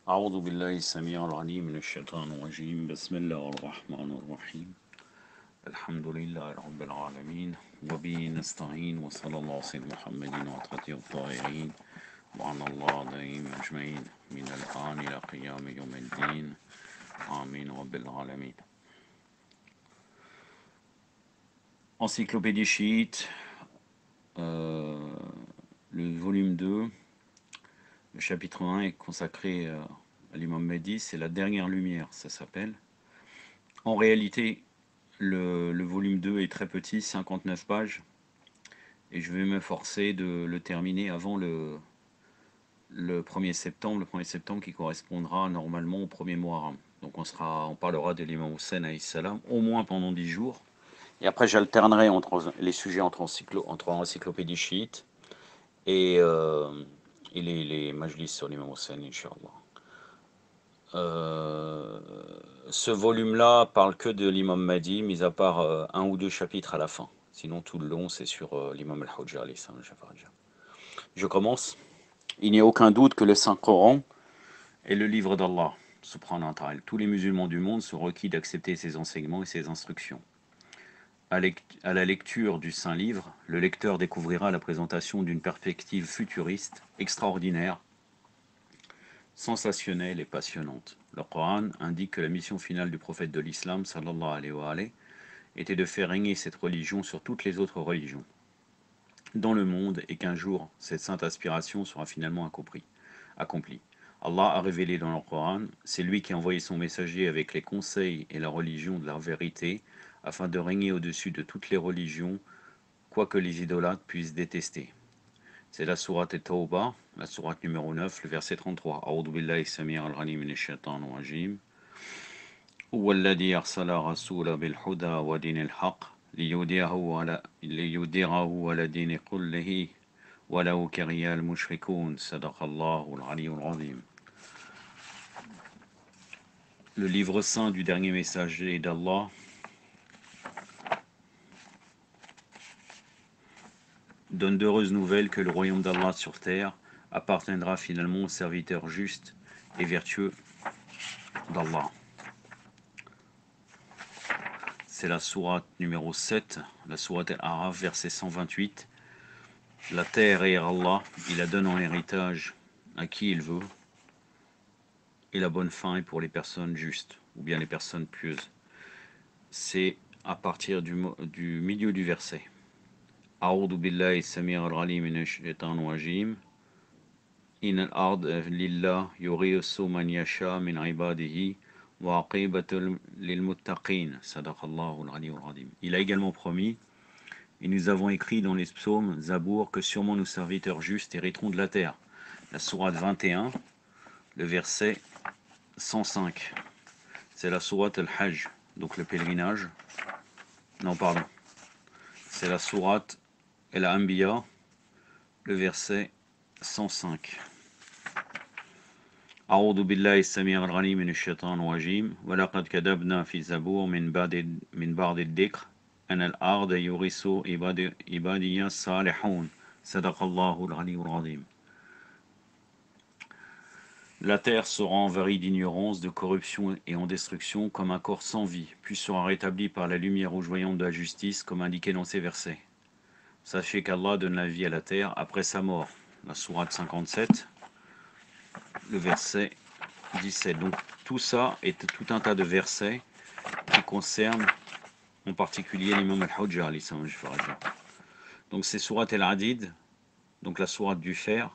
أعوذ بالله السميع العليم من الشيطان الرجيم بسم الله الرحمن الرحيم الحمد لله رب العالمين وبه نستعين وصلى الله على سيدنا محمد وعلى الطاهرين وعلى الله دائم أجمعين من الآن إلى قيام يوم الدين آمين رب العالمين. Encyclopédie chiite, le volume 2, le chapitre 1 est consacré à l'imam Mahdi, c'est la dernière lumière, ça s'appelle. En réalité, le volume 2 est très petit, 59 pages, et je vais m'efforcer de le terminer avant le 1er septembre, le 1er septembre qui correspondra normalement au premier Muharram. Donc on parlera de l'imam Hussein alayhi salam au moins pendant 10 jours. Et après j'alternerai entre les sujets entre encyclopédie chiite et les majlis sur l'imam Hussein, Inch'Allah. Ce volume-là parle que de l'imam Mahdi, mis à part un ou deux chapitres à la fin. Sinon, tout le long, c'est sur l'imam al-Hujja. Je commence. Il n'y a aucun doute que le Saint-Coran est le livre d'Allah, subhanahu wa ta'ala. Tous les musulmans du monde sont requis d'accepter ses enseignements et ses instructions. À la lecture du Saint-Livre, le lecteur découvrira la présentation d'une perspective futuriste, extraordinaire, sensationnelle et passionnante. Le Coran indique que la mission finale du prophète de l'islam, sallallahu alayhi wa alayhi, était de faire régner cette religion sur toutes les autres religions dans le monde et qu'un jour, cette sainte aspiration sera finalement accomplie. Allah a révélé dans le Coran, c'est lui qui a envoyé son messager avec les conseils et la religion de la vérité afin de régner au-dessus de toutes les religions, quoique les idolâtres puissent détester. C'est la sourate Tawbah, la sourate numéro 9, le verset 33. A'udhu billahi samir al-ghani minash shaitanir rajim. هو الذي أرسل رسوله بالهدى ودين الحق ليظهره على الدين كله ولو كره المشركون صدق الله العلي العظيم. Le livre saint du dernier messager d'Allah donne d'heureuses nouvelles que le royaume d'Allah sur terre appartiendra finalement aux serviteurs justes et vertueux d'Allah. C'est la sourate numéro 7, la sourate Al-A'raf, verset 128. La terre est Allah, il la donne en héritage à qui il veut, et la bonne fin est pour les personnes justes, ou bien les personnes pieuses. C'est à partir du milieu du verset. A'udhu billahi samir al-ghalim minash shaitanir rajim. In al-ard lillah yurisu man yasha min ibadihi wa aqibatul lil muttaqin. Sadaqallahu al-aliyyul azim. Il a également promis, et nous avons écrit dans les psaumes, Zabour, que sûrement nos serviteurs justes hériteront de la terre. La sourate 21, le verset 105. C'est la sourate al-Hajj, donc le pèlerinage. Non, pardon. C'est la sourate al-Anbiya, le verset 105. أعوذ بالله السميع العليم من الشيطان الرجيم ولقد كتبنا في الزبور من بعد الذكر أن الأرض يورث عبادي الصالحون صدق الله العلي العظيم. La terre sera envahie d'ignorance, de corruption et en destruction comme un corps sans vie, puis sera rétablie par la lumière rougeoyante de la justice comme indiqué dans ces versets. Sachez qu'Allah donne la vie à la terre après sa mort. La sourate 57, le verset 17. Donc tout ça est tout un tas de versets qui concernent en particulier l'imam al-Hujja. Donc c'est sourate al-Hadid, donc la sourate du fer,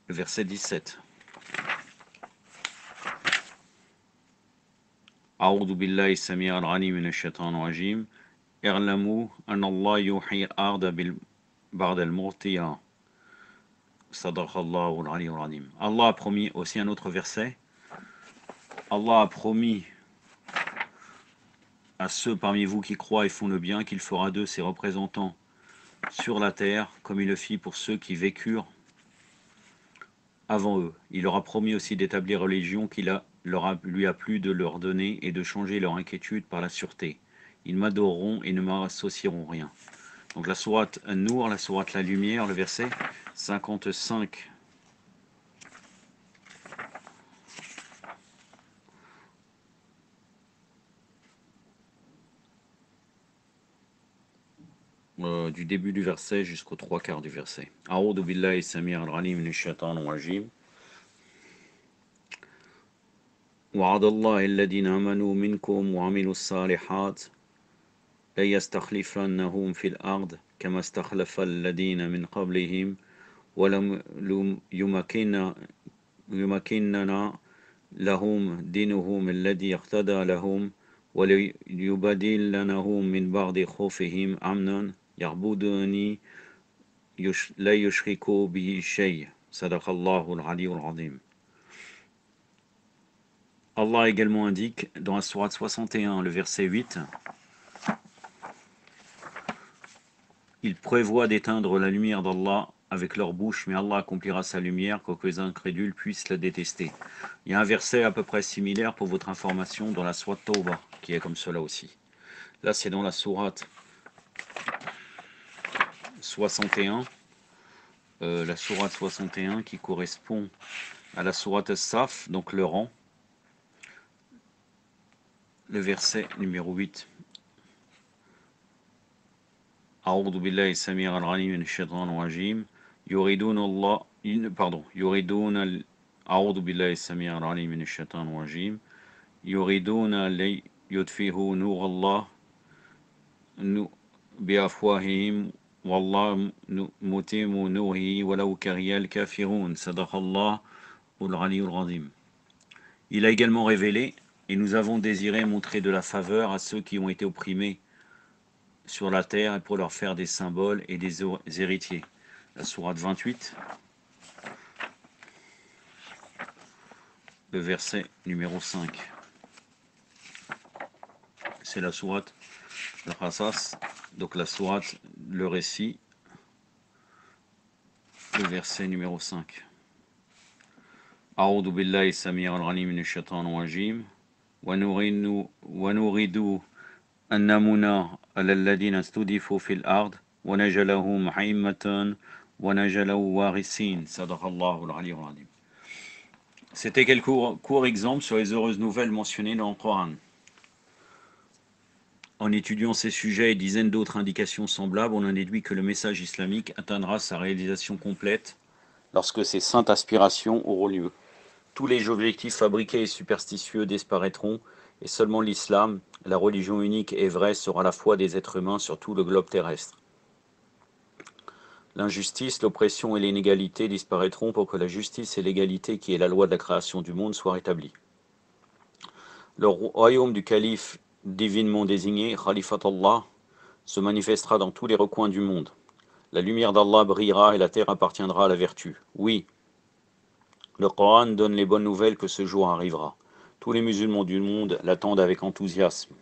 le verset 17. أعوذ بالله السميع العليم من الشيطان الرجيم اعلموا أن الله يحيي الأرض بعد الموتها صدق الله العلي العظيم. Allah a promis aussi un autre verset. Allah a promis à ceux parmi vous qui croient et font le bien qu'il fera d'eux ses représentants sur la terre comme il le fit pour ceux qui vécurent avant eux. Il leur a promis aussi d'établir religion lui a plu de leur donner et de changer leur inquiétude par la sûreté. Ils m'adoreront et ne m'associeront rien. Donc la sourate An-Nur, la sourate La Lumière, le verset 55. du début du verset jusqu'aux trois quarts du verset. A'udhu billahi samir al-alim minash shaitanir rajim. وعد الله الذين آمنوا منكم وعملوا الصالحات ليستخلفنهم في الأرض كما استخلف الذين من قبلهم ولم يمكننا لهم دينهم الذي اقتدى لهم وليبدلنهم من بعد خوفهم أمنا يعبدوني لا يشركوا به شيء صدق الله العلي العظيم. Allah également indique dans la sourate 61, le verset 8, il prévoit d'éteindre la lumière d'Allah avec leur bouche, mais Allah accomplira sa lumière, quoique les incrédules puissent la détester. Il y a un verset à peu près similaire pour votre information dans la sourate Tawbah, qui est comme cela aussi. Là, c'est dans la sourate 61, la sourate 61 qui correspond à la sourate As-Saf, donc le rang, le verset numéro 8. أعوذ بالله السميع العليم من الشيطان الرجيم يريدون الله يريدون أعوذ بالله السميع العليم من الشيطان الرجيم يريدون ليطفئوا نور الله بأفواههم والله متم نوره ولو كره الكافرون صدق الله العلي العظيم. Il a également révélé, et nous avons désiré montrer de la faveur à ceux qui ont été opprimés sur la terre et pour leur faire des symboles et des héritiers. La sourate 28, le verset numéro 5. C'est la sourate Al-Qasas, donc la sourate, le récit, le verset numéro 5. أعوذ بالله السميع العليم من الشيطان الرجيم ونريد أن نمنع على الذين استضعفوا في الأرض ونجعلهم أئمة ونجعلهم وارثين صدق الله العلي العظيم. C'était quelques courts exemples sur les heureuses nouvelles mentionnées dans le Coran. En étudiant ces sujets et dizaines d'autres indications semblables, on en déduit que le message islamique atteindra sa réalisation complète lorsque ces saintes aspirations auront lieu. Tous les objectifs fabriqués et superstitieux disparaîtront, et seulement l'islam, la religion unique et vraie, sera la foi des êtres humains sur tout le globe terrestre. L'injustice, l'oppression et l'inégalité disparaîtront pour que la justice et l'égalité, qui est la loi de la création du monde, soient rétablies. Le royaume du calife divinement désigné, Khalifat Allah, se manifestera dans tous les recoins du monde. La lumière d'Allah brillera et la terre appartiendra à la vertu. Oui, le Coran donne les bonnes nouvelles que ce jour arrivera. Tous les musulmans du monde l'attendent avec enthousiasme.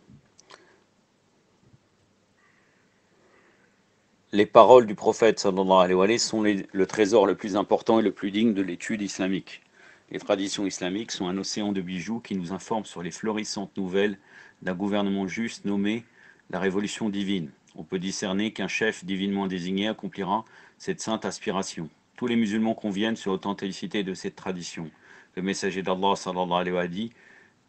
Les paroles du prophète sallallahu alayhi wa sallam sont le trésor le plus important et le plus digne de l'étude islamique. Les traditions islamiques sont un océan de bijoux qui nous informent sur les florissantes nouvelles d'un gouvernement juste nommé la révolution divine. On peut discerner qu'un chef divinement désigné accomplira cette sainte aspiration. Tous les musulmans conviennent sur l'authenticité de cette tradition. Le messager d'Allah sallallahu alayhi wa sallam dit: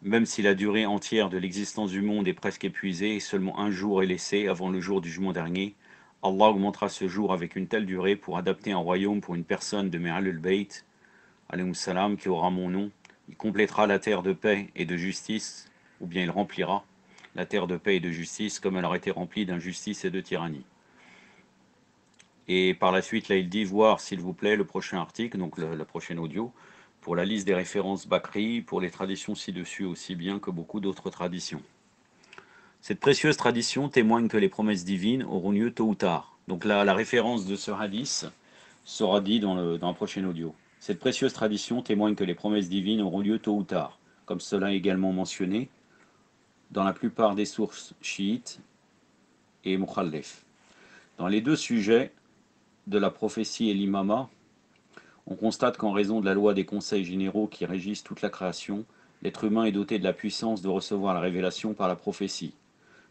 même si la durée entière de l'existence du monde est presque épuisée et seulement un jour est laissé avant le jour du jugement dernier, Allah augmentera ce jour avec une telle durée pour adapter un royaume pour une personne de Ahlul Bayt, alayhi salam, qui aura mon nom. Il complétera la terre de paix et de justice, ou bien il remplira la terre de paix et de justice comme elle aurait été remplie d'injustice et de tyrannie. Et par la suite, là, il dit voir, s'il vous plaît, le prochain article, donc la prochaine audio, pour la liste des références Bakri, pour les traditions ci-dessus aussi bien que beaucoup d'autres traditions. Cette précieuse tradition témoigne que les promesses divines auront lieu tôt ou tard. Donc là, la référence de ce hadith sera dit dans la prochaine audio. Cette précieuse tradition témoigne que les promesses divines auront lieu tôt ou tard, comme cela est également mentionné dans la plupart des sources chiites et Mukhalif. Dans les deux sujets de la prophétie et l'imama, on constate qu'en raison de la loi des conseils généraux qui régissent toute la création, l'être humain est doté de la puissance de recevoir la révélation par la prophétie,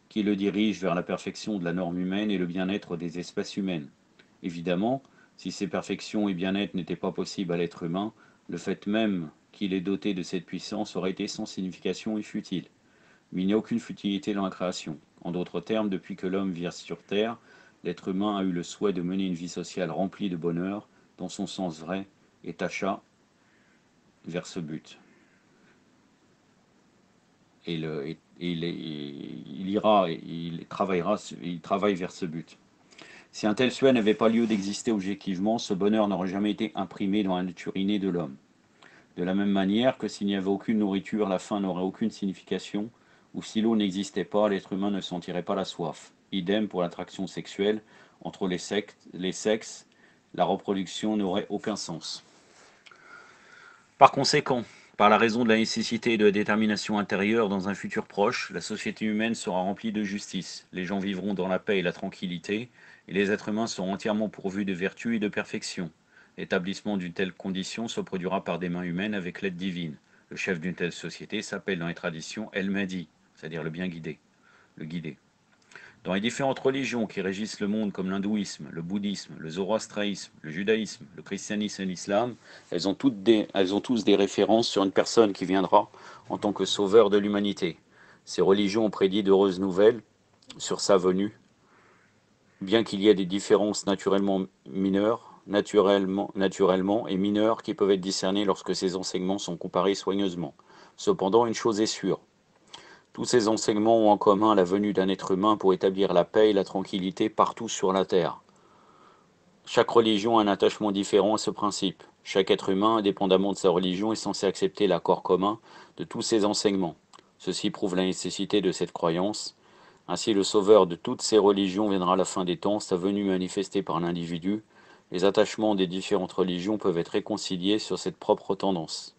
qui le dirige vers la perfection de la norme humaine et le bien-être des espèces humaines. Évidemment, si ces perfections et bien-être n'étaient pas possibles à l'être humain, le fait même qu'il est doté de cette puissance aurait été sans signification et futile. Mais il n'y a aucune futilité dans la création. En d'autres termes, depuis que l'homme vient sur terre, l'être humain a eu le souhait de mener une vie sociale remplie de bonheur, dans son sens vrai, et tâcha vers ce but. Il travaille vers ce but. Si un tel souhait n'avait pas lieu d'exister objectivement, ce bonheur n'aurait jamais été imprimé dans la nature innée de l'homme. De la même manière que s'il n'y avait aucune nourriture, la faim n'aurait aucune signification, ou si l'eau n'existait pas, l'être humain ne sentirait pas la soif. Idem pour l'attraction sexuelle entre les sexes, la reproduction n'aurait aucun sens. Par conséquent, par la raison de la nécessité et de la détermination intérieure dans un futur proche, la société humaine sera remplie de justice, les gens vivront dans la paix et la tranquillité, et les êtres humains seront entièrement pourvus de vertu et de perfection. L'établissement d'une telle condition se produira par des mains humaines avec l'aide divine. Le chef d'une telle société s'appelle dans les traditions El-Mahdi, c'est-à-dire le bien guidé, le guidé. Dans les différentes religions qui régissent le monde comme l'hindouisme, le bouddhisme, le zoroastrianisme, le judaïsme, le christianisme et l'islam, elles ont tous des références sur une personne qui viendra en tant que sauveur de l'humanité. Ces religions ont prédit d'heureuses nouvelles sur sa venue, bien qu'il y ait des différences naturellement et mineures qui peuvent être discernées lorsque ces enseignements sont comparés soigneusement. Cependant, une chose est sûre. Tous ces enseignements ont en commun la venue d'un être humain pour établir la paix et la tranquillité partout sur la terre. Chaque religion a un attachement différent à ce principe. Chaque être humain, indépendamment de sa religion, est censé accepter l'accord commun de tous ces enseignements. Ceci prouve la nécessité de cette croyance. Ainsi, le sauveur de toutes ces religions viendra à la fin des temps, sa venue manifestée par l'individu. Les attachements des différentes religions peuvent être réconciliés sur cette propre tendance.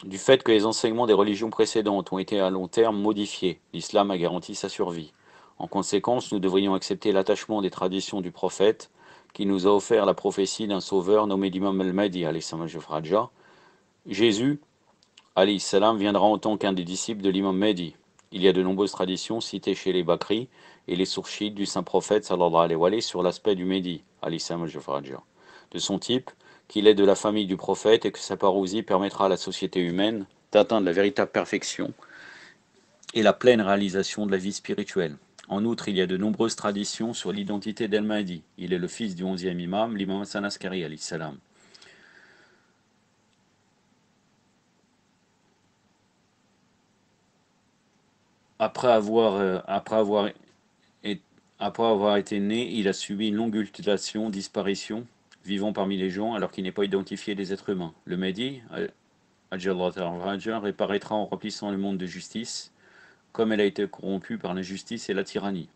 Du fait que les enseignements des religions précédentes ont été à long terme modifiés, l'islam a garanti sa survie. En conséquence, nous devrions accepter l'attachement des traditions du prophète, qui nous a offert la prophétie d'un sauveur nommé l'imam al-Mahdi, Jésus, alayhi salam, viendra en tant qu'un des disciples de l'imam Mahdi. Il y a de nombreuses traditions citées chez les Bakri et les sourchites du saint prophète sallallahu alayhi wa sallam sur l'aspect du Mahdi, alayhi salam, de son type, qu'il est de la famille du prophète et que sa parousie permettra à la société humaine d'atteindre la véritable perfection et la pleine réalisation de la vie spirituelle. En outre, il y a de nombreuses traditions sur l'identité d'Al-Mahdi. Il est le fils du 11e imam, l'imam Hassan Askari, alayhi salam. Après avoir été né, il a subi une longue mutilation, disparition, vivant parmi les gens alors qu'il n'est pas identifié des êtres humains. Le Mahdi, réapparaîtra en remplissant le monde de justice, comme elle a été corrompue par l'injustice et la tyrannie.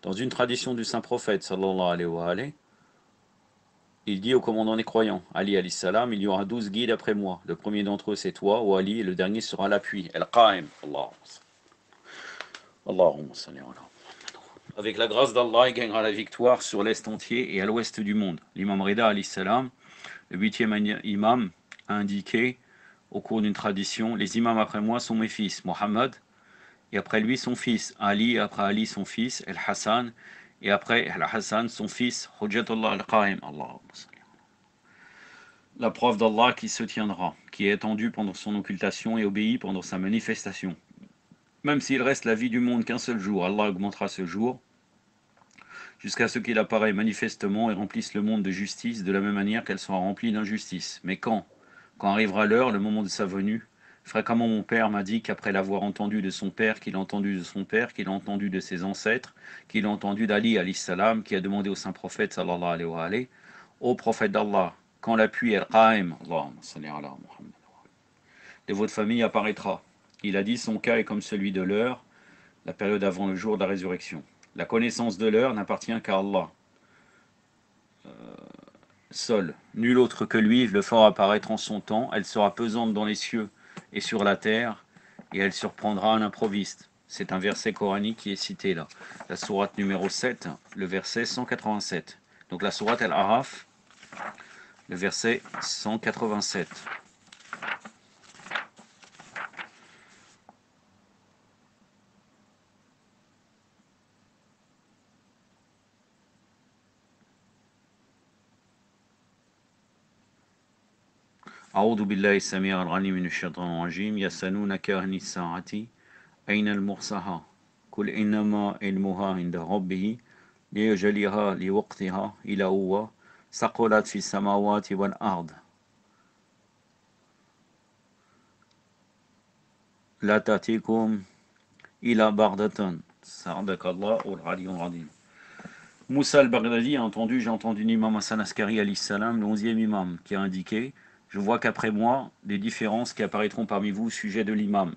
Dans une tradition du saint prophète, sallallahu alayhi wa alayhi, il dit au commandant des croyants, Ali alayhi salam, il y aura 12 guides après moi. Le premier d'entre eux c'est toi, ô Ali, et le dernier sera l'appui. Al-Qa'im. Allahumma salli ala. Avec la grâce d'Allah, il gagnera la victoire sur l'Est entier et à l'Ouest du monde. L'imam Rida alayhi salam, le 8e imam, a indiqué au cours d'une tradition, les imams après moi sont mes fils, Mohammed, et après lui son fils, Ali, et après Ali son fils, Al-Hassan, et après Al-Hassan son fils, Hujjatullah al-Qa'im. La preuve d'Allah qui se tiendra, qui est attendue pendant son occultation et obéie pendant sa manifestation. Même s'il reste la vie du monde qu'un seul jour, Allah augmentera ce jour, jusqu'à ce qu'il apparaisse manifestement et remplisse le monde de justice de la même manière qu'elle sera remplie d'injustice. Mais quand arrivera l'heure, le moment de sa venue, fréquemment mon père m'a dit qu'après l'avoir entendu de son père, qu'il a entendu de son père, qu'il a entendu de ses ancêtres, qu'il a entendu d'Ali alayhi salam, qui a demandé au saint prophète sallallahu alayhi wa alayhi, ô prophète d'Allah, quand l'appui al-Qa'im, de votre famille apparaîtra. Il a dit, son cas est comme celui de l'heure, la période avant le jour de la résurrection. La connaissance de l'heure n'appartient qu'à Allah seul. Nul autre que lui le fera apparaître en son temps. Elle sera pesante dans les cieux et sur la terre, et elle surprendra un improviste. C'est un verset coranique qui est cité là. La sourate numéro 7, le verset 187. Donc la sourate Al-Araf, le verset 187. أعوذ بالله السميع العليم من الشيطان الرجيم يسألونك عن الساعة أين المرساها قل إنما علمها عند ربه ليجليها لوقتها إلى هو ثقلت في السماوات والأرض لا تأتيكم إلى بغدة صدق الله العلي العظيم. Moussa al-Baghdadi a entendu, j'ai entendu l'imam Hassan Askari alayhi salam, le 11e imam, qui a indiqué: je vois qu'après moi, des différences qui apparaîtront parmi vous au sujet de l'imam.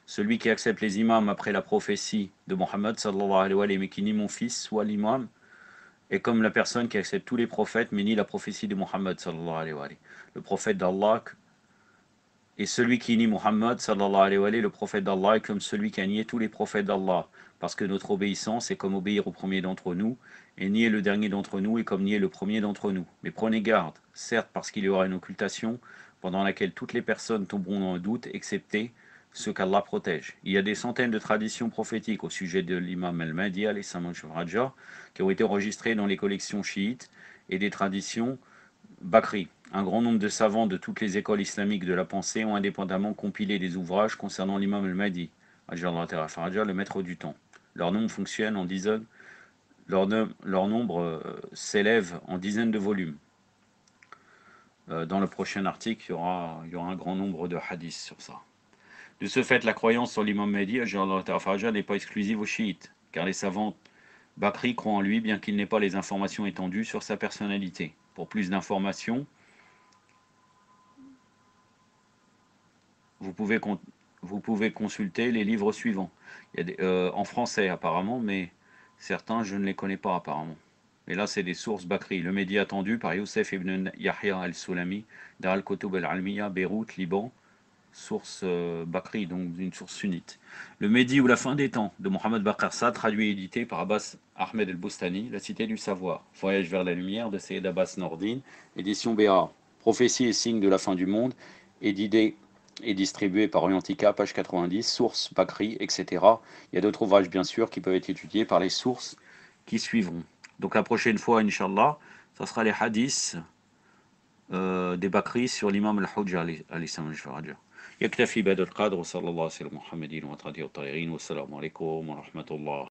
Celui qui accepte les imams après la prophétie de Mohammed sallallahu alayhi wa sallam, mais qui nie mon fils, soit l'imam, est comme la personne qui accepte tous les prophètes, mais nie la prophétie de Mohammed sallallahu alayhi wa sallam. Le prophète d'Allah, et celui qui nie Muhammad sallallahu alayhi wa sallam, le prophète d'Allah, est comme celui qui a nié tous les prophètes d'Allah, parce que notre obéissance est comme obéir au premier d'entre nous, et nier le dernier d'entre nous est comme nier le premier d'entre nous. Mais prenez garde, certes parce qu'il y aura une occultation, pendant laquelle toutes les personnes tomberont dans le doute, excepté ceux qu'Allah protège. Il y a des centaines de traditions prophétiques au sujet de l'imam al-Mahdi, alayhi salam, qui ont été enregistrées dans les collections chiites, et des traditions Bakri. Un grand nombre de savants de toutes les écoles islamiques de la pensée ont indépendamment compilé des ouvrages concernant l'imam al-Mahdi, le maître du temps. Leur nombre fonctionne en dizaines, leur nombre s'élève en dizaines de volumes. Dans le prochain article, il y aura un grand nombre de hadiths sur ça. De ce fait, la croyance sur l'imam Mahdi n'est pas exclusive aux chiites, car les savants Bakri croient en lui bien qu'il n'ait pas les informations étendues sur sa personnalité. Pour plus d'informations, vous pouvez consulter les livres suivants. Il y a en français apparemment, mais certains je ne les connais pas apparemment. Mais là c'est des sources Bakri. Le Mehdi attendu par Youssef ibn Yahya al-Sulami, Dar al-Kutub al-Almiya, Beyrouth, Liban, source Bakri, donc une source sunnite. Le Mehdi ou la fin des temps de Mohamed Baqir Sa, traduit et édité par Abbas Ahmed el-Boustani, La Cité du Savoir, Voyage vers la lumière de Seyed Abbas Nordin, édition BA, Prophétie et signe de la fin du monde, édité et distribué par Orientica, page 90, source Bakri, etc. Il y a d'autres ouvrages, bien sûr, qui peuvent être étudiés par les sources qui suivront. Donc la prochaine fois, Inch'Allah, ça sera les hadiths des Bakri sur l'imam al-Hujja, alayhi salam. يكتفي بهذا القدر وصلى الله على سيدنا محمد وعلى آله الطاهرين والسلام عليكم ورحمة الله